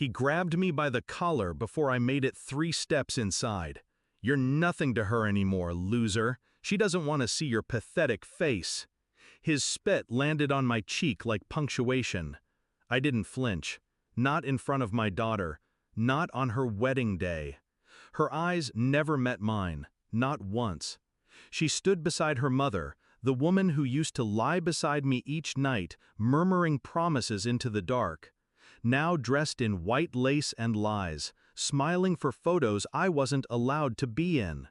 He grabbed me by the collar before I made it 3 steps inside. "You're nothing to her anymore, loser. She doesn't want to see your pathetic face." His spit landed on my cheek like punctuation. I didn't flinch. Not in front of my daughter. Not on her wedding day. Her eyes never met mine. Not once. She stood beside her mother, the woman who used to lie beside me each night, murmuring promises into the dark. Now dressed in white lace and lies, smiling for photos I wasn't allowed to be in.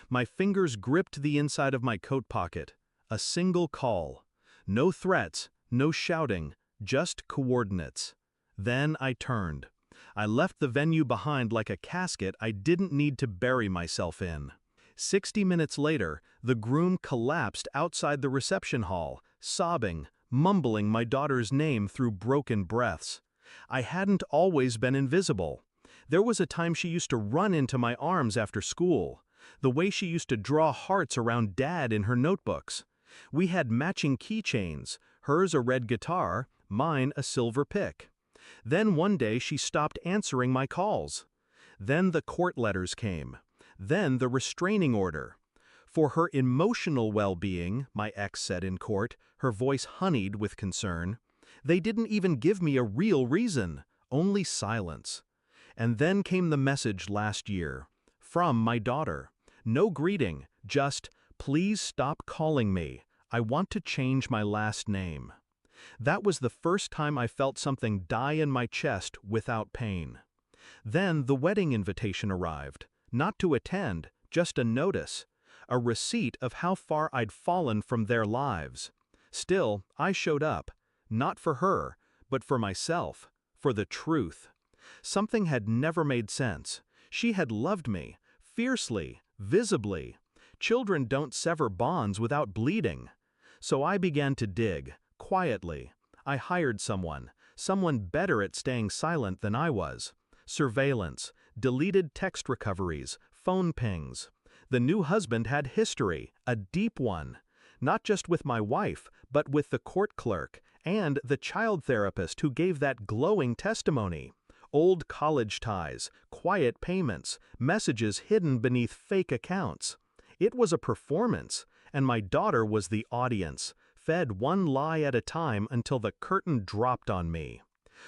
My fingers gripped the inside of my coat pocket. A single call. No threats, no shouting, just coordinates. Then I turned. I left the venue behind like a casket I didn't need to bury myself in. 60 minutes later, the groom collapsed outside the reception hall, sobbing, mumbling my daughter's name through broken breaths. I hadn't always been invisible. There was a time she used to run into my arms after school. The way she used to draw hearts around Dad in her notebooks. We had matching keychains, hers a red guitar, mine a silver pick. Then one day she stopped answering my calls. Then the court letters came. Then the restraining order. For her emotional well-being, my ex said in court, her voice honeyed with concern. They didn't even give me a real reason, only silence. And then came the message last year. From my daughter. No greeting, just, "Please stop calling me. I want to change my last name." That was the first time I felt something die in my chest without pain. Then the wedding invitation arrived. Not to attend, just a notice. A receipt of how far I'd fallen from their lives. Still, I showed up. Not for her, but for myself. For the truth. Something had never made sense. She had loved me. Fiercely. Visibly. Children don't sever bonds without bleeding. So I began to dig. Quietly. I hired someone better at staying silent than I was. Surveillance, deleted text recoveries, phone pings. The new husband had history, a deep one. Not just with my wife, but with the court clerk, and the child therapist who gave that glowing testimony. Old college ties, quiet payments, messages hidden beneath fake accounts. It was a performance, and my daughter was the audience, fed one lie at a time until the curtain dropped on me.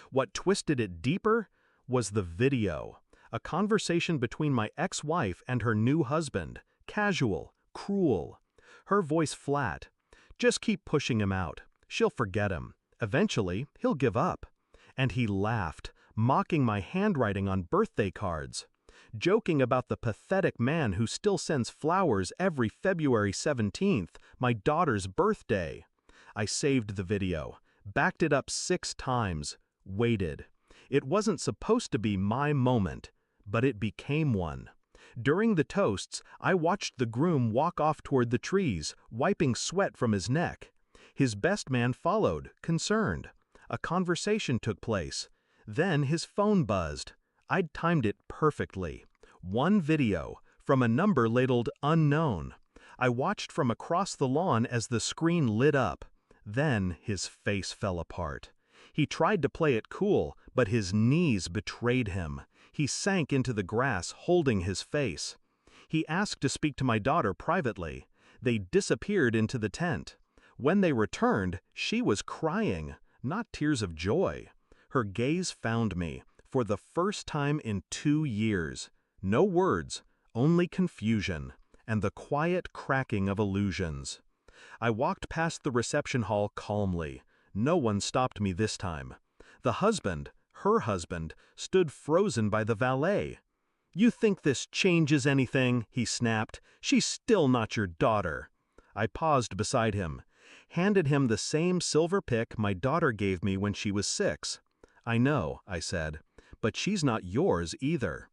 What twisted it deeper was the video. A conversation between my ex-wife and her new husband. Casual, cruel. Her voice flat. "Just keep pushing him out. She'll forget him. Eventually, he'll give up." And he laughed, mocking my handwriting on birthday cards. Joking about the pathetic man who still sends flowers every February 17th, my daughter's birthday. I saved the video, backed it up 6 times, waited. It wasn't supposed to be my moment, but it became one. During the toasts, I watched the groom walk off toward the trees, wiping sweat from his neck. His best man followed, concerned. A conversation took place. Then his phone buzzed. I'd timed it perfectly. One video, from a number labeled unknown. I watched from across the lawn as the screen lit up. Then his face fell apart. He tried to play it cool, but his knees betrayed him. He sank into the grass, holding his face. He asked to speak to my daughter privately. They disappeared into the tent. When they returned, she was crying, not tears of joy. Her gaze found me, for the first time in 2 years. No words, only confusion, and the quiet cracking of illusions. I walked past the reception hall calmly. No one stopped me this time. The husband, her husband, stood frozen by the valet. "You think this changes anything?" he snapped. "She's still not your daughter." I paused beside him, handed him the same silver pick my daughter gave me when she was 6. "I know," I said, "but she's not yours either."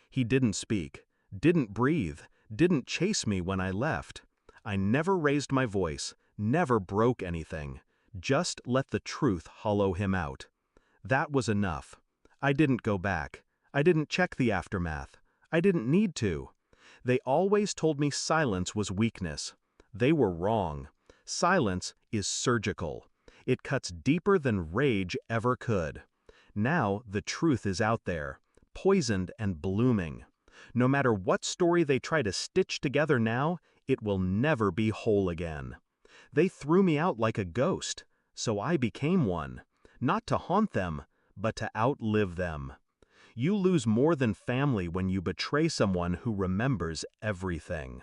He didn't speak, didn't breathe, didn't chase me when I left. I never raised my voice, never broke anything. Just let the truth hollow him out. That was enough. I didn't go back. I didn't check the aftermath. I didn't need to. They always told me silence was weakness. They were wrong. Silence is surgical. It cuts deeper than rage ever could. Now the truth is out there, poisoned and blooming. No matter what story they try to stitch together now, it will never be whole again. They threw me out like a ghost, so I became one, not to haunt them, but to outlive them. You lose more than family when you betray someone who remembers everything.